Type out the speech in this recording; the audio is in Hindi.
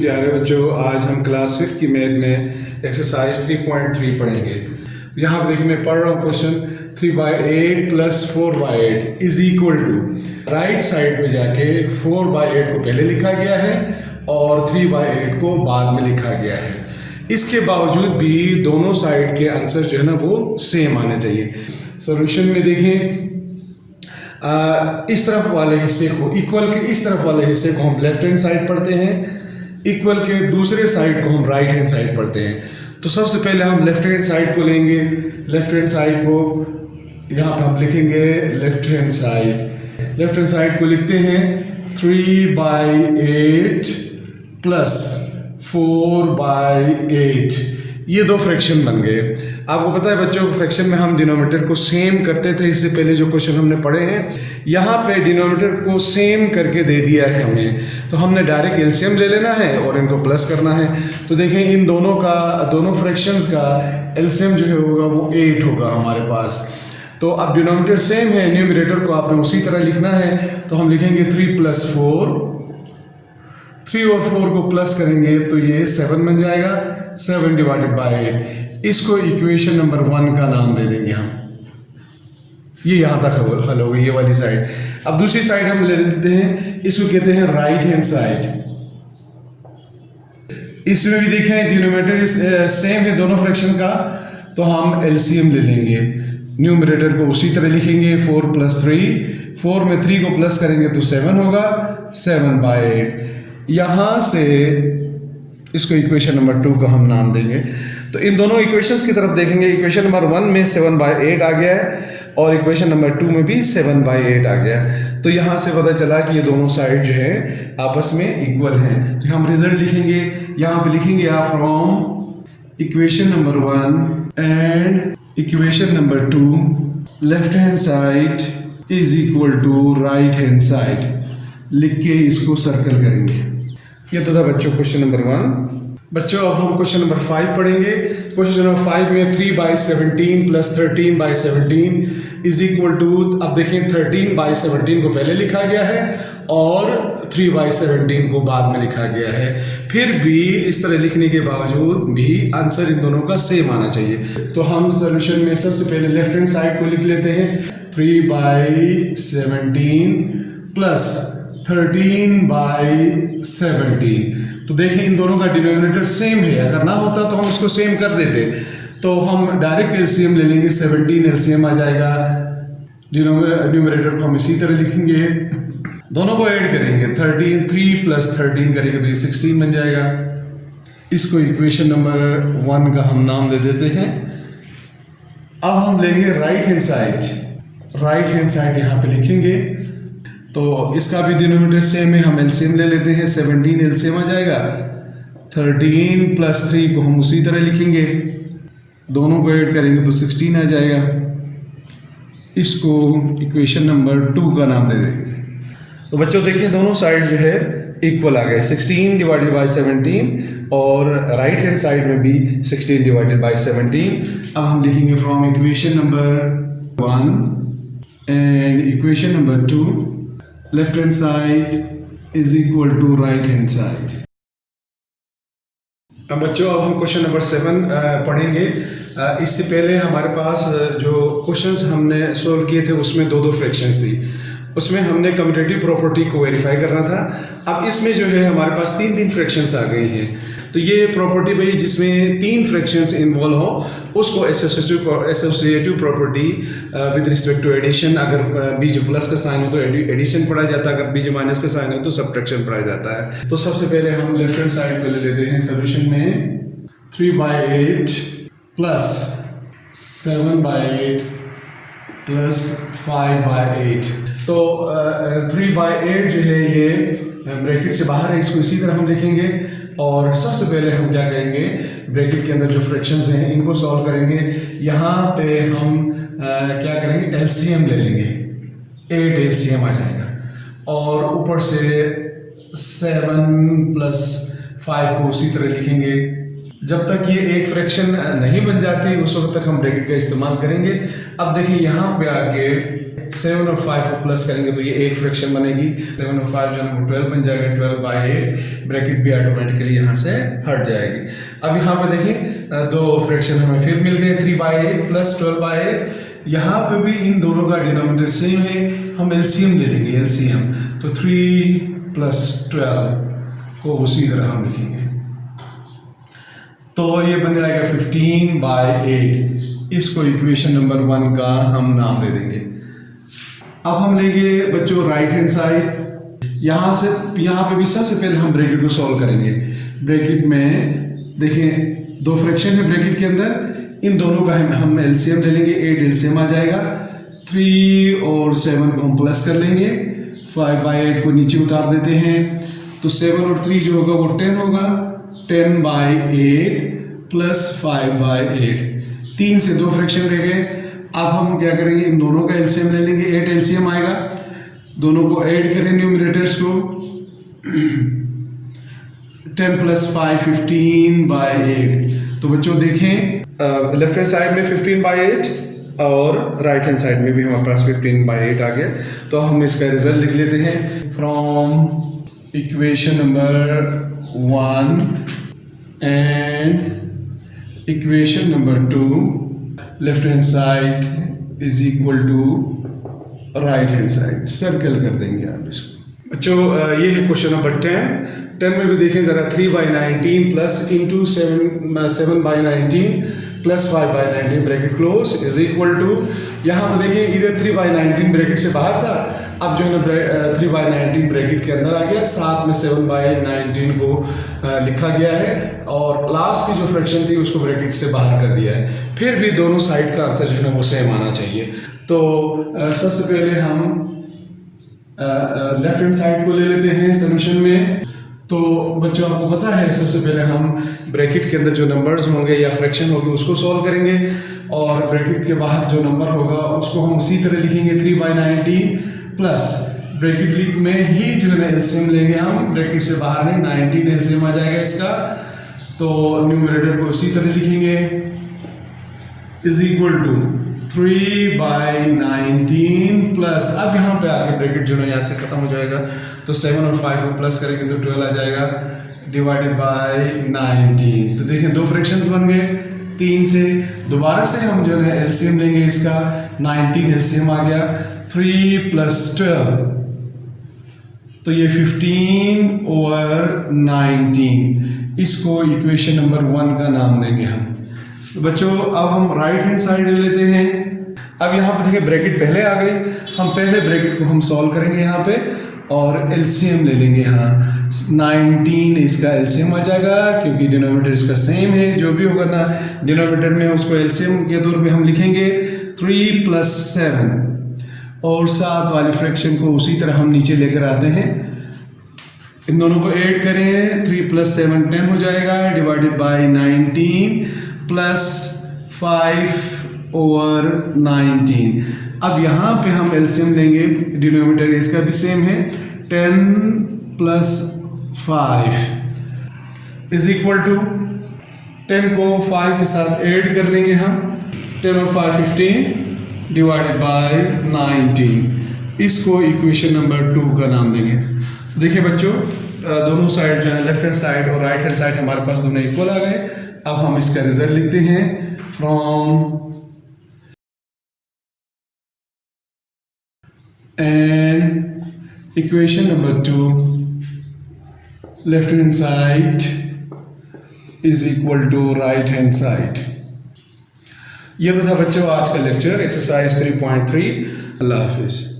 प्यारे बच्चों, आज हम क्लास 5 की मैथ में एक्सरसाइज 3.3 पढ़ेंगे। यहाँ पर देखिए मैं पढ़ रहा हूँ question 3/8 + 4/8 is equal to. Right side पे जाके 4/8 को पहले लिखा गया है और 3/8 को बाद में लिखा गया है। इसके बावजूद भी दोनों साइड के आंसर जो है ना वो सेम आने चाहिए। सोल्यूशन में देखें, इस तरफ वाले हिस्से को इक्वल के इस तरफ वाले हिस्से को हम लेफ्ट हैंड साइड पढ़ते हैं, इक्वल के दूसरे साइड को हम राइट हैंड साइड पढ़ते हैं। तो सबसे पहले हम लेफ्ट हैंड साइड को लेंगे। लेफ्ट हैंड साइड को यहाँ पर हम लिखेंगे left hand side. Left hand side को लिखते हैं 3/8 + 4/8। ये दो फ्रैक्शन बन गए। आपको पता है बच्चों, फ्रैक्शन में हम डिनोमिनेटर को सेम करते थे। इससे पहले जो क्वेश्चन हमने पढ़े हैं, यहाँ पे डिनोमिनेटर को सेम करके दे दिया है हमें, तो हमने डायरेक्ट एलसीएम ले लेना है और इनको प्लस करना है। तो देखें इन दोनों फ्रैक्शंस का एलसीएम जो है होगा वो 8 होगा हमारे पास। तो अब डिनोमिनेटर सेम है, न्यूमरेटर को आपने उसी तरह लिखना है। तो हम लिखेंगे 3 + 4, 3 और 4 को प्लस करेंगे तो ये 7 बन जाएगा। 7/8। इसको इक्वेशन नंबर 1 का नाम दे देंगे हम। ये यहाँ तक हल हो गई ये वाली साइड। अब दूसरी साइड हम ले लेते हैं, इसको कहते हैं राइट हैंड साइड। इसमें भी देखें डिनोमिनेटर सेम है दोनों फ्रैक्शन का, तो हम एलसीएम ले लेंगे। न्यूमरेटर को उसी तरह लिखेंगे 4 + 3, 4 में 3 को प्लस करेंगे तो 7 होगा। 7/8। यहाँ से इसको इक्वेशन नंबर 2 का हम नाम देंगे। तो इन दोनों इक्वेशंस की तरफ देखेंगे। इक्वेशन नंबर 1 में 7/8 आ गया है और इक्वेशन नंबर 2 में भी 7/8 आ गया है। तो यहाँ से पता चला कि ये दोनों साइड जो है आपस में इक्वल हैं। तो हम रिजल्ट लिखेंगे, यहाँ पे लिखेंगे from equation number 1 and equation number 2 left hand side is equal to right hand side. लिख के इसको सर्कल करेंगे। ये तो था बच्चों क्वेश्चन नंबर 1। बच्चों अब हम क्वेश्चन नंबर 5 पढ़ेंगे। क्वेश्चन नंबर 5 में 3/17 + 13/17 इज इक्वल टू। अब देखें 13/17 को पहले लिखा गया है और 3/17 को बाद में लिखा गया है। फिर भी इस तरह लिखने के बावजूद भी आंसर इन दोनों का सेम आना चाहिए। तो हम सोल्यूशन में सबसे पहले लेफ्ट हैंड साइड को लिख लेते हैं 3/17 + 13/17। तो देखें इन दोनों का डिनोमिनेटर सेम है। अगर ना होता तो हम इसको सेम कर देते। तो हम डायरेक्ट एलसीएम ले लेंगे, 17 एलसीएम आ जाएगा। न्यूमरेटर को हम इसी तरह लिखेंगे, दोनों को ऐड करेंगे 3 + 13 करेंगे तो ये 16 बन जाएगा। इसको इक्वेशन नंबर 1 का हम नाम दे देते हैं। अब हम लेंगे right hand side. Right hand side यहाँ पे लिखेंगे तो इसका भी डिनोमिनेटर सेम है, हम एलसीएम ले लेते हैं। 17 एलसीएम आ जाएगा। 13 + 3 को हम उसी तरह लिखेंगे, दोनों को ऐड करेंगे तो 16 आ जाएगा। इसको इक्वेशन नंबर 2 का नाम दे देंगे। तो बच्चों देखिए दोनों साइड जो है इक्वल आ गए, 16/17 और राइट हैंड साइड में भी 16/17। अब हम लिखेंगे from equation number 1 and equation number 2 left hand side is equal to right hand side. अब बच्चों अब हम क्वेश्चन नंबर 7 पढ़ेंगे। इससे पहले हमारे पास जो क्वेश्चंस हमने सोल्व किए थे उसमें दो फ्रैक्शंस थी। उसमें हमने कम्यूटेटिव प्रॉपर्टी को वेरीफाई करना था। अब इसमें जो है हमारे पास 3 फ्रैक्शंस आ गई हैं। तो ये प्रॉपर्टी भाई जिसमें 3 फ्रैक्शंस इन्वॉल्व हो उसको associative property with respect to addition. अगर बीच प्लस का साइन हो तो एडिशन पढ़ा जाता है, अगर बीच माइनस का साइन हो तो सब्ट्रैक्शन पढ़ा जाता है। तो सबसे पहले हम लेफ्ट हैंड साइड को ले लेते हैं। सोल्यूशन में 3/8 + 7/8 + 5/8। तो 3/8 जो है ये ब्रैकेट से बाहर है, इसको इसी तरह हम लिखेंगे। और सबसे पहले हम क्या करेंगे, ब्रैकेट के अंदर जो फ्रैक्शंस हैं इनको सॉल्व करेंगे। यहाँ पे हम क्या करेंगे, एलसीएम ले लेंगे। 8 एलसीएम आ जाएगा और ऊपर से 7 + 5 को उसी तरह लिखेंगे। जब तक ये एक फ्रैक्शन नहीं बन जाती उस वक्त तक हम ब्रैकेट का इस्तेमाल करेंगे। अब देखिए यहाँ पे आके 7 और 5 को प्लस करेंगे तो ये एक फ्रैक्शन बनेगी। 7 और 5 जो है वो 12 बन जाएगा। 12/8 ब्रैकेट भी ऑटोमेटिकली यहाँ से हट जाएगी। अब यहाँ पे देखिए दो फ्रैक्शन हमें फिर मिल गए, 3/8 प्लस 12/8। यहाँ पे भी इन दोनों का डिनोमिनेटर सेम है, हम एलसीएम ले लेंगे। एलसीएम तो 3 + 12 को उसी तरह हम लिखेंगे तो ये बन जाएगा 15/8। इसको इक्वेशन नंबर 1 का हम नाम दे देंगे। अब हम लेंगे बच्चों राइट हैंड साइड। यहाँ पे भी सबसे पहले हम ब्रैकेट को सॉल्व करेंगे। ब्रैकेट में देखिए दो फ्रैक्शन है ब्रैकेट के अंदर, इन दोनों का हम एलसीएम ले लेंगे। 8 एलसीएम आ जाएगा। 3 और 7 को हम प्लस कर लेंगे। 5/8 को नीचे उतार देते हैं तो 7 और 3 जो होगा वो 10 होगा। 10/8 प्लस 5/8, 3 से 2 फ्रैक्शन रह गए। अब हम क्या करेंगे, इन दोनों का एलसीएम ले लेंगे। 8 एलसीएम आएगा, दोनों को ऐड करें न्यूमरेटर्स को। 10 + 5 15/8। तो बच्चों देखें लेफ्ट हैंड साइड में 15/8 और राइट हैंड साइड में भी हमारे पास 15/8 आ गया। तो हम इसका रिजल्ट लिख लेते हैं। From equation number 1 and equation number 2, left hand side is equal to right hand side। Circle कर देंगे आप इसको। बच्चों ये है क्वेश्चन नंबर 10 में भी देखें ज़रा। 3/19 plus into 7/19 plus 5/19 bracket close is equal to, यहाँ पर देखिए इधर 3/19 ब्रैकेट से बाहर था, अब जो है ना 3/19 ब्रैकेट के अंदर आ गया। साथ में 7/19 को लिखा गया है और लास्ट की जो फ्रैक्शन थी उसको ब्रैकेट से बाहर कर दिया है। फिर भी दोनों साइड का आंसर जो है ना वो सेम आना चाहिए। तो सबसे पहले हम लेफ्ट हैंड साइड को ले लेते हैं सोल्यूशन में। तो बच्चों आपको पता है सबसे पहले हम ब्रैकेट के अंदर जो नंबर्स होंगे या फ्रैक्शन होगी उसको सॉल्व करेंगे और ब्रैकेट के बाहर जो नंबर होगा उसको हम उसी तरह लिखेंगे। 3/19 प्लस ब्रैकेट में ही जो है ना एलसीएम लेंगे हम, ब्रैकेट से बाहर नहीं। 19 एलसीएम आ जाएगा इसका, तो न्यूमरेटर को उसी तरह लिखेंगे इज इक्वल टू 3/19 प्लस, अब यहाँ पे आके ब्रैकेट जो है यहाँ से खत्म हो जाएगा तो 7 और 5 को प्लस करेंगे तो 12 आ जाएगा डिवाइडेड बाय 19। तो देखिए दो फ्रैक्शंस बन गए 3 से। दोबारा से हम जो है एलसीएम लेंगे इसका। 19 एलसीएम आ गया। 3 + 12 तो ये 15/19। इसको इक्वेशन नंबर 1 का नाम देंगे हम। तो बच्चों अब हम राइट हैंड साइड ले लेते हैं। अब यहाँ पे देखिए ब्रैकेट पहले आ गई, हम पहले ब्रैकेट को हम सॉल्व करेंगे यहाँ पे और एलसीएम ले लेंगे। यहाँ 19 इसका एलसीएम आ जाएगा क्योंकि डिनोमिनेटर इसका सेम है। जो भी होगा ना डिनोमिनेटर में उसको एलसीएम के तौर पे हम लिखेंगे 3 + 7 और 7 वाली फ्रैक्शन को उसी तरह हम नीचे लेकर आते हैं। इन दोनों को ऐड करें 3 + 7 10 हो जाएगा डिवाइडेड बाय 19 प्लस 5/19। अब यहाँ पे हम एलसीएम लेंगे, डिनोमिनेटर इसका भी सेम है। 10 + 5 इज इक्वल टू 10 को 5 के साथ ऐड कर लेंगे हम। 10 और 5 15 डिवाइडेड बाय 19। इसको इक्वेशन नंबर 2 का नाम देंगे। देखिए बच्चों दोनों साइड जो है लेफ्ट हैंड साइड और राइट हैंड साइड हमारे पास दोनों इक्वल आ गए। अब हम इसका रिजल्ट लिखते हैं। From and equation number 2 left hand side is equal to right hand side. ये तो था बच्चों आज का लेक्चर एक्सरसाइज 3.3। अल्लाह हाफिज।